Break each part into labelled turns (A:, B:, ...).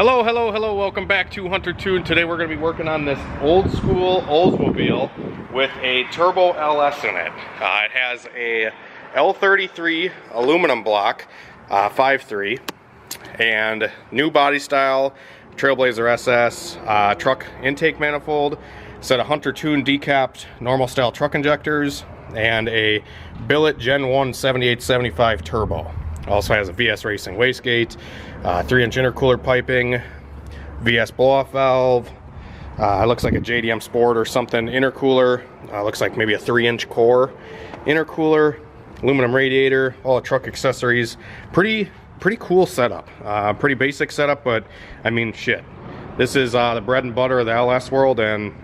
A: Hello, hello, hello, welcome back to Hunter Tune. Today we're going to be working on this old school Oldsmobile with a turbo LS in it. It has a L33 aluminum block, 5.3, and new body style, Trailblazer SS, truck intake manifold, set of Hunter Tune decapped normal style truck injectors, and a billet Gen 1 7875 turbo. Also has a VS Racing wastegate, 3-inch intercooler piping, VS blow-off valve, looks like a JDM Sport or something intercooler, looks like maybe a 3-inch core intercooler, aluminum radiator, all the truck accessories. Pretty cool setup, pretty basic setup, but I mean shit. This is the bread and butter of the LS world, and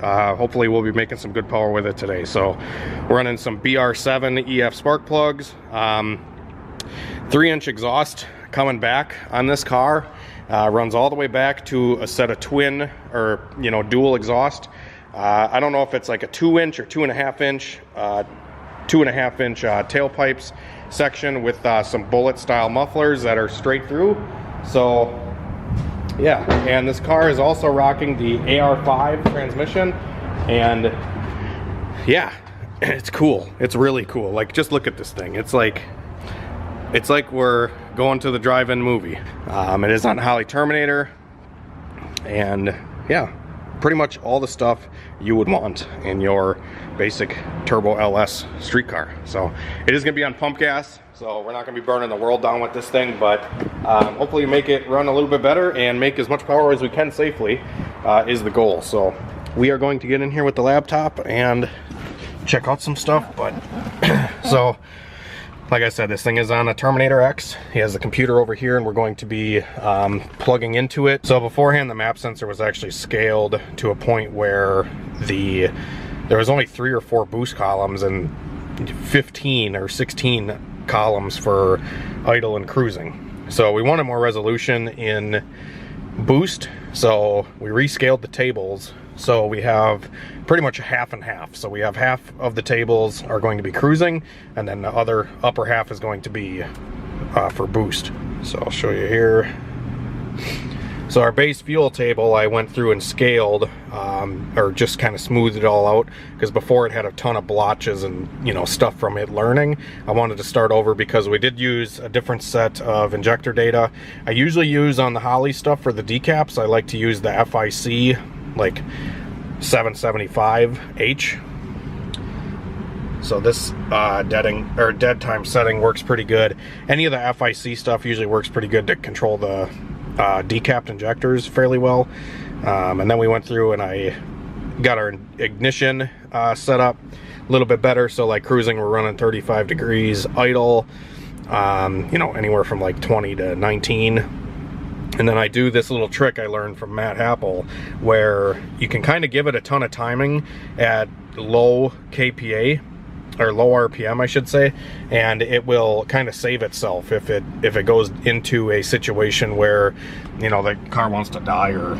A: hopefully we'll be making some good power with it today. So we're running some BR7 EF spark plugs, 3-inch exhaust coming back on this car, runs all the way back to a set of twin or dual exhaust. I don't know if it's like a 2-inch or 2.5-inch 2.5-inch tailpipes section with some bullet style mufflers that are straight through. So yeah, and this car is also rocking the AR5 transmission, and yeah, it's cool. It's really cool. Like, just look at this thing. It's like we're going to the drive-in movie. It is on Holley Terminator, and yeah, pretty much all the stuff you would want in your basic turbo LS street car. So it is going to be on pump gas, so we're not going to be burning the world down with this thing, but hopefully make it run a little bit better and make as much power as we can safely is the goal. So we are going to get in here with the laptop and check out some stuff. But so like I said, this thing is on a Terminator X. He has the computer over here, and we're going to be plugging into it. So beforehand, the map sensor was actually scaled to a point where there was only 3 or 4 boost columns and 15 or 16 columns for idle and cruising. So we wanted more resolution in boost, so we rescaled the tables. So we have pretty much half and half. So we have half of the tables are going to be cruising, and then the other upper half is going to be for boost. So I'll show you here. So our base fuel table, I went through and scaled, or just kind of smoothed it all out, because before it had a ton of blotches and stuff from it learning. I wanted to start over because we did use a different set of injector data. I usually use on the Holley stuff for the decaps. I like to use the FIC, like 775H. So this dead time setting works pretty good. Any of the FIC stuff usually works pretty good to control the decapped injectors fairly well. And then we went through and I got our ignition set up a little bit better. So like cruising, we're running 35 degrees, idle anywhere from like 20 to 19. And then I do this little trick I learned from Matt Happel, where you can kind of give it a ton of timing at low KPA, or low RPM I should say, and it will kind of save itself if it goes into a situation where the car wants to die or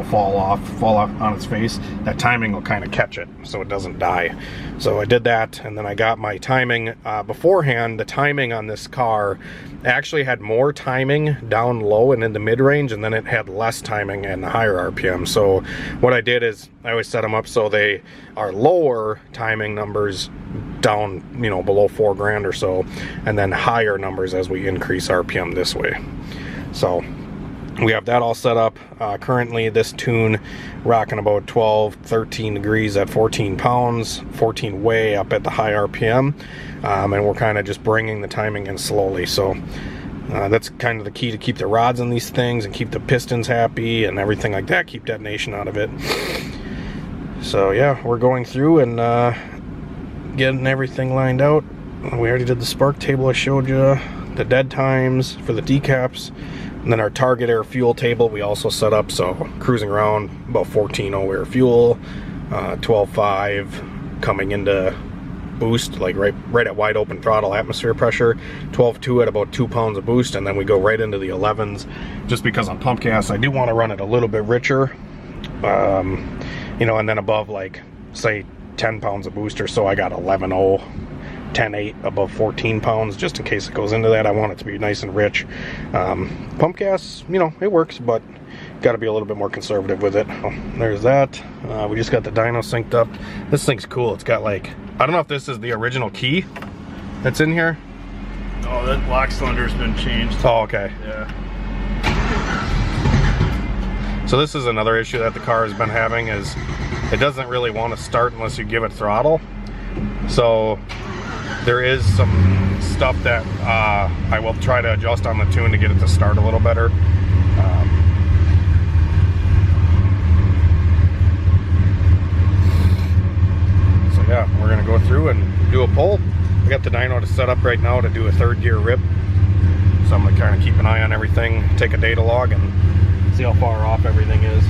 A: fall off on its face. That timing will kind of catch it so it doesn't die. So I did that, and then I got my timing beforehand. The timing on this car actually had more timing down low and in the mid-range, and then it had less timing and higher RPM. So what I did is I always set them up so they are lower timing numbers down below 4 grand or so, and then higher numbers as we increase RPM this way. So we have that all set up. Currently this tune rocking about 12-13 degrees at 14 pounds, 14 way up at the high RPM, and we're kind of just bringing the timing in slowly. So that's kind of the key to keep the rods in these things and keep the pistons happy and everything like that, keep detonation out of it. So yeah, we're going through and getting everything lined out. We already did the spark table I showed you, the dead times for the decaps, and then our target air fuel table we also set up. So cruising around about 14.0 air fuel, 12.5 coming into boost, like right at wide open throttle atmosphere pressure, 12.2 at about 2 pounds of boost, and then we go right into the 11s, just because on pump gas I do want to run it a little bit richer, and then above like say 10 pounds of booster, so I got 11.0 10.8 above 14 pounds, just in case it goes into that. I want it to be nice and rich. Pump gas, you know, it works, but got to be a little bit more conservative with it. Oh, there's that. We just got the dyno synced up. This thing's cool. It's got like, I don't know if this is the original key that's in here.
B: Oh, that lock cylinder's been changed.
A: Oh, okay.
B: Yeah.
A: So this is another issue that the car has been having, is it doesn't really want to start unless you give it throttle. So there is some stuff that I will try to adjust on the tune to get it to start a little better. So yeah, we're gonna go through and do a pull. We got the dyno to set up right now to do a 3rd gear rip. So I'm gonna kind of keep an eye on everything, take a data log, and see how far off everything is.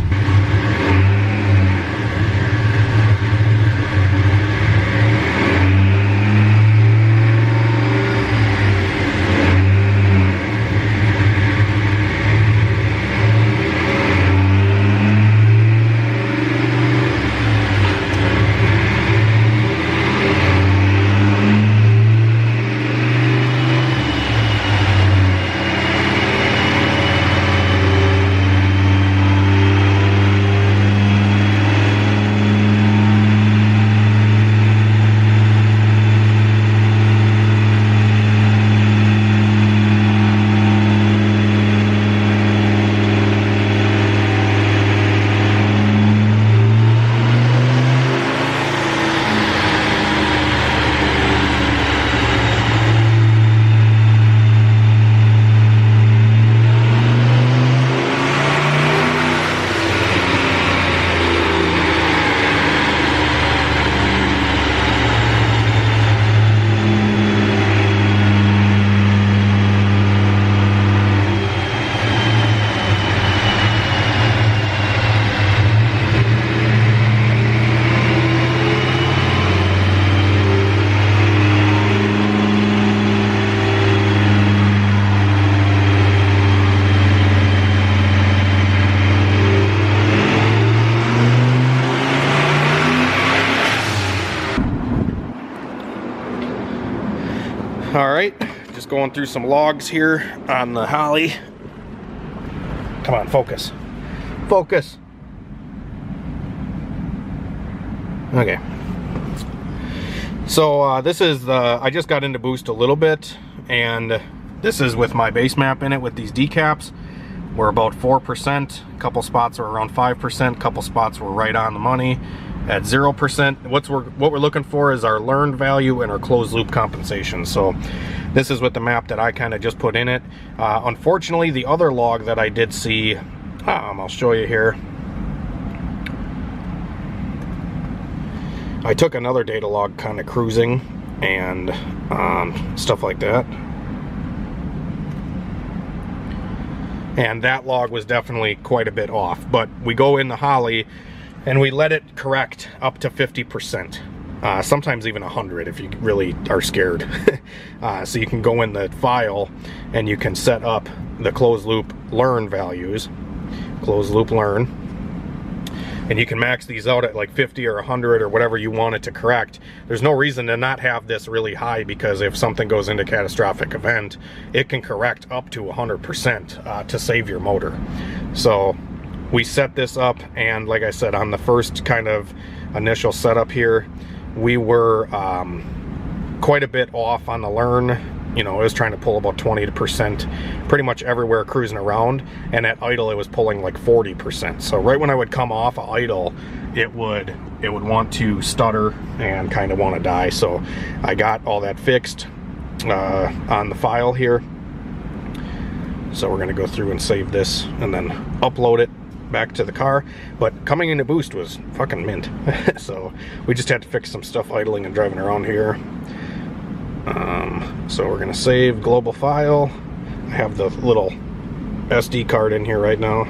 A: All right, just going through some logs here on the Holley. Come on, focus. Focus. Okay. So this is the, I just got into Boost a little bit, and this is with my base map in it with these decaps. We're about 4%, a couple spots are around 5%, a couple spots were right on the money at 0%. What we're looking for is our learned value and our closed loop compensation. So this is with the map that I kind of just put in it. Unfortunately, the other log that I did see, I'll show you here. I took another data log kind of cruising and stuff like that. And that log was definitely quite a bit off. But we go in the Holley and we let it correct up to 50%. Sometimes even 100 if you really are scared. So you can go in the file and you can set up the closed loop learn values. Closed loop learn. And you can max these out at like 50 or 100 or whatever you want it to correct. There's no reason to not have this really high, because if something goes into catastrophic event, it can correct up to 100% to save your motor. So we set this up, and like I said, on the first kind of initial setup here, we were quite a bit off on the learn. You know, it was trying to pull about 20% pretty much everywhere cruising around, and at idle it was pulling like 40%. So right when I would come off of idle, it would want to stutter and kind of want to die. So I got all that fixed on the file here. So we're gonna go through and save this and then upload it back to the car. But coming into Boost was fucking mint. So we just had to fix some stuff idling and driving around here. So we're gonna save global file. I have the little SD card in here right now.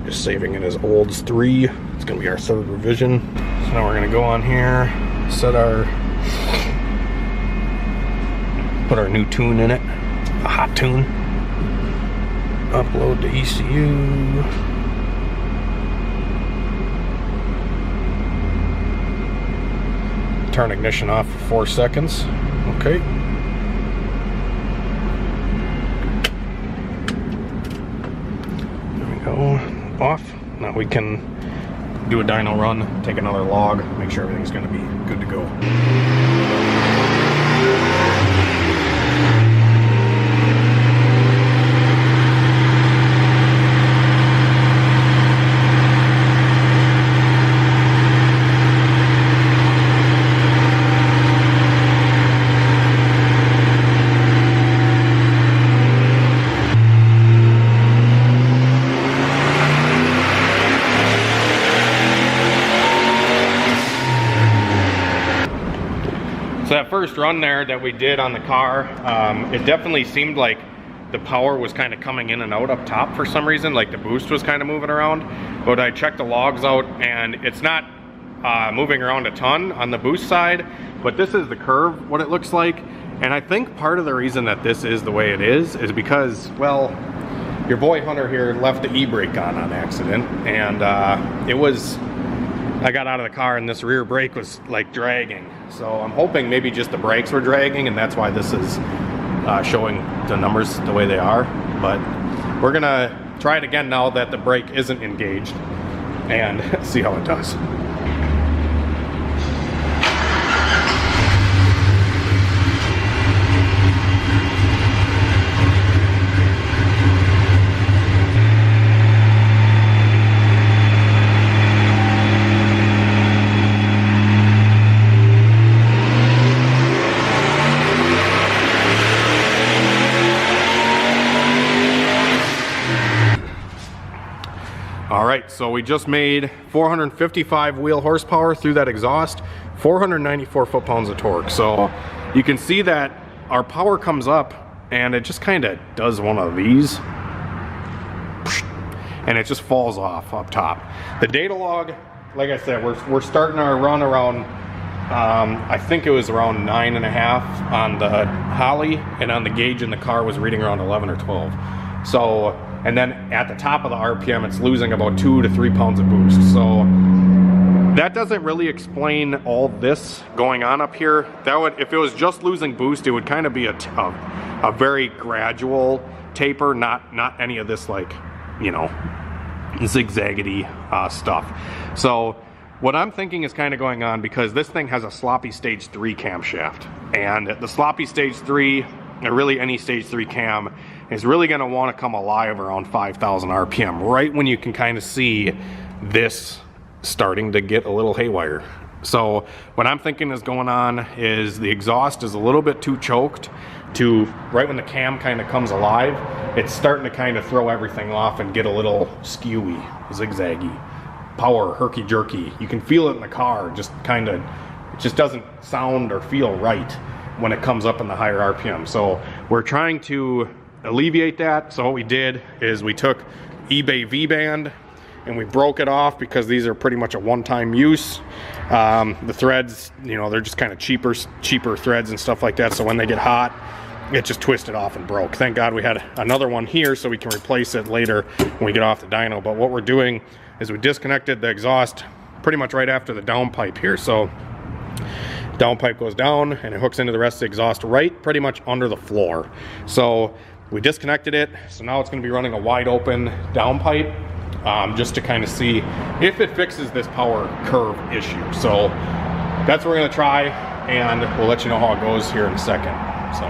A: Just saving it as olds 3. It's gonna be our 3rd revision. So now we're gonna go on here, put our new tune in it, a hot tune. Upload to ECU. turn ignition off for 4 seconds. Okay. There we go. Off. Now we can do a dyno run, take another log, make sure everything's going to be good to go. So that first run there that we did on the car, it definitely seemed like the power was kind of coming in and out up top for some reason, like the boost was kind of moving around. But I checked the logs out and it's not moving around a ton on the boost side, but this is the curve, what it looks like. And I think part of the reason that this is the way it is because, well, your boy Hunter here left the e-brake on accident, and I got out of the car and this rear brake was like dragging. So I'm hoping maybe just the brakes were dragging and that's why this is showing the numbers the way they are. But we're gonna try it again now that the brake isn't engaged and see how it does. Alright, so we just made 455 wheel horsepower through that exhaust, 494 foot-pounds of torque. So you can see that our power comes up and it just kind of does one of these and it just falls off up top. The data log, like I said, we're starting our run around, I think it was around 9.5 on the Holley, and on the gauge in the car was reading around 11 or 12. So, and then at the top of the RPM, it's losing about 2 to 3 pounds of boost. So that doesn't really explain all this going on up here. That would, if it was just losing boost, it would kind of be a very gradual taper, not any of this, like, you know, zigzaggedy stuff. So what I'm thinking is kind of going on, because this thing has a sloppy stage 3 camshaft, and the sloppy stage 3, or really any stage 3 cam, is really going to want to come alive around 5,000 RPM, right when you can kind of see this starting to get a little haywire. So what I'm thinking is going on is the exhaust is a little bit too choked to, right when the cam kind of comes alive, it's starting to kind of throw everything off and get a little skewy, zigzaggy, power, herky-jerky. You can feel it in the car, just kind of, it just doesn't sound or feel right when it comes up in the higher RPM. So we're trying to alleviate that. So what we did is we took eBay V-band and we broke it off, because these are pretty much a one-time use. The threads, you know, they're just kind of cheaper threads and stuff like that. So when they get hot, it just twisted off and broke. Thank God we had another one here so we can replace it later when we get off the dyno. But what we're doing is we disconnected the exhaust pretty much right after the downpipe here. So downpipe goes down and it hooks into the rest of the exhaust right pretty much under the floor. So we disconnected it, so now it's going to be running a wide open downpipe, just to kind of see if it fixes this power curve issue. So that's what we're going to try, and we'll let you know how it goes here in a second. So.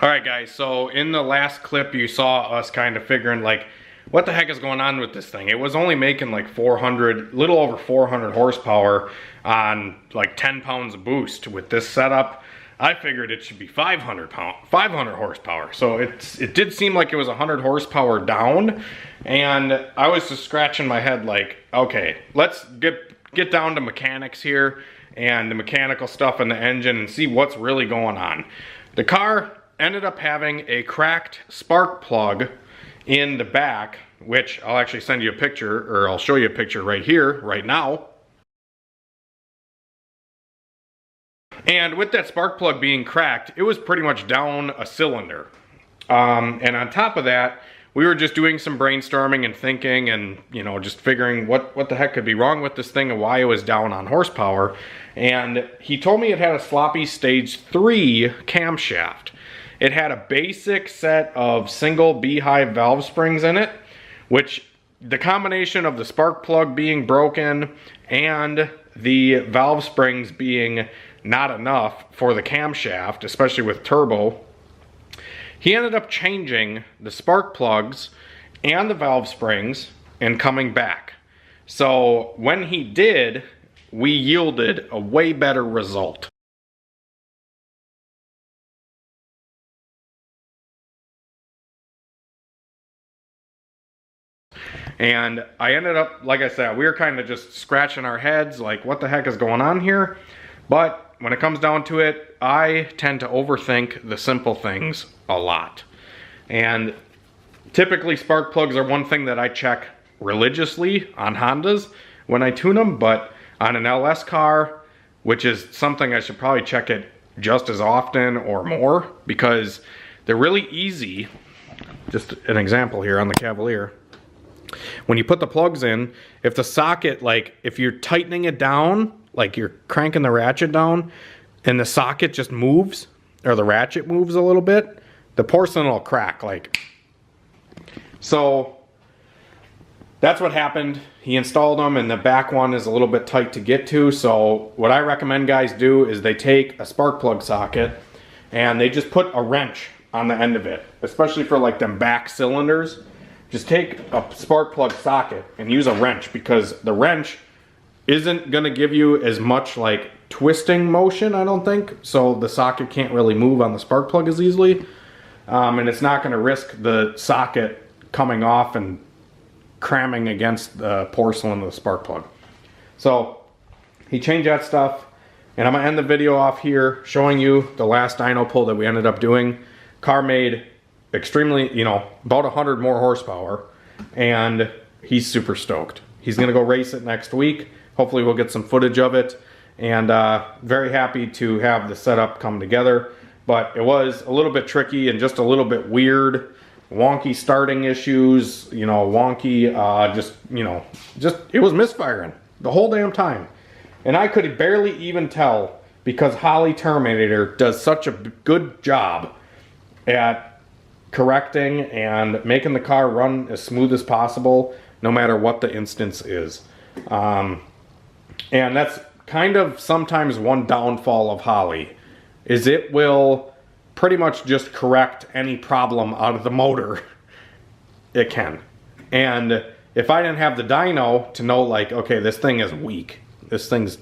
A: Alright guys, so in the last clip you saw us kind of figuring, like, what the heck is going on with this thing? It was only making like 400, little over 400 horsepower on like 10 pounds of boost. With this setup, I figured it should be 500 horsepower. So it did seem like it was 100 horsepower down, and I was just scratching my head like, okay, let's get down to mechanics here and the mechanical stuff in the engine and see what's really going on. The car ended up having a cracked spark plug in the back, which I'll actually send you a picture, or I'll show you a picture right here, right now. And with that spark plug being cracked, it was pretty much down a cylinder. And on top of that, we were just doing some brainstorming and thinking and, you know, just figuring what the heck could be wrong with this thing and why it was down on horsepower. And he told me it had a sloppy stage 3 camshaft. It had a basic set of single beehive valve springs in it, which the combination of the spark plug being broken and the valve springs being not enough for the camshaft, especially with turbo, he ended up changing the spark plugs and the valve springs and coming back. So when he did, we yielded a way better result. And I ended up, like I said, we were kind of just scratching our heads like, what the heck is going on here? But when it comes down to it, I tend to overthink the simple things a lot. And typically spark plugs are one thing that I check religiously on Hondas when I tune them, but on an LS car, which is something I should probably check it just as often or more, because they're really easy. Just an example here on the Cavalier. When you put the plugs in, if the socket, like if you're tightening it down, like you're cranking the ratchet down and the socket just moves, or the ratchet moves a little bit, the porcelain will crack. Like, so that's what happened. He installed them, and the back one is a little bit tight to get to. So what I recommend guys do is they take a spark plug socket and they just put a wrench on the end of it, especially for like them back cylinders. Just take a spark plug socket and use a wrench, because the wrench isn't going to give you as much like twisting motion, I don't think. So the socket can't really move on the spark plug as easily. And it's not going to risk the socket coming off and cramming against the porcelain of the spark plug. So he changed that stuff. And I'm going to end the video off here showing you the last dyno pull that we ended up doing. Car made extremely, you know, about 100 more horsepower, and he's super stoked. He's gonna go race it next week. Hopefully we'll get some footage of it, and very happy to have the setup come together. But it was a little bit tricky and just a little bit weird, wonky starting issues, you know, wonky, just it was misfiring the whole damn time. And I could barely even tell, because Holley Terminator does such a good job at correcting and making the car run as smooth as possible, no matter what the instance is. And that's kind of sometimes one downfall of Holley, is it will pretty much just correct any problem out of the motor. It can. And if I didn't have the dyno to know, like, okay, this thing is weak, this thing's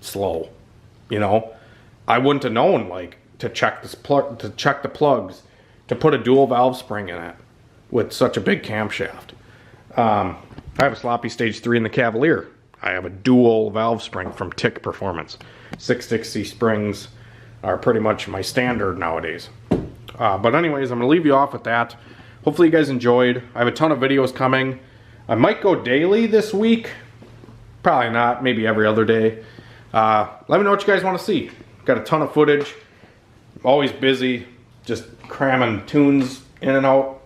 A: slow, you know, I wouldn't have known, like, to check this plug, to check the plugs, to put a dual valve spring in it with such a big camshaft. I have a sloppy stage 3 in the Cavalier. I have a dual valve spring from Tick Performance. 660 springs are pretty much my standard nowadays. But anyways, I'm gonna leave you off with that. Hopefully you guys enjoyed. I have a ton of videos coming. I might go daily this week. Probably not, maybe every other day. Let me know what you guys wanna see. Got a ton of footage. Always busy. Just cramming tunes in and out.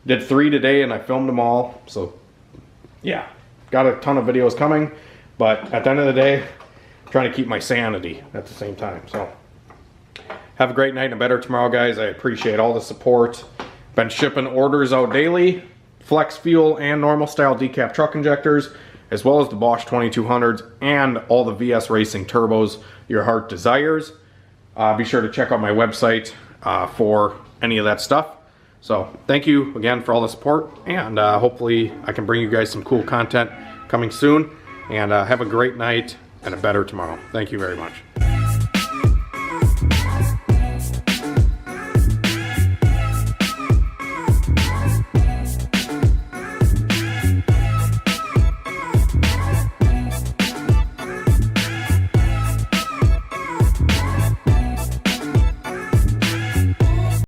A: Did 3 today and I filmed them all. So yeah, got a ton of videos coming, but at the end of the day, I'm trying to keep my sanity at the same time. So have a great night and a better tomorrow, guys. I appreciate all the support. Been shipping orders out daily, flex fuel and normal style decap truck injectors, as well as the Bosch 2200s and all the VS Racing turbos your heart desires. Be sure to check out my website for any of that stuff. So thank you again for all the support, and hopefully I can bring you guys some cool content coming soon. And have a great night and a better tomorrow. Thank you very much.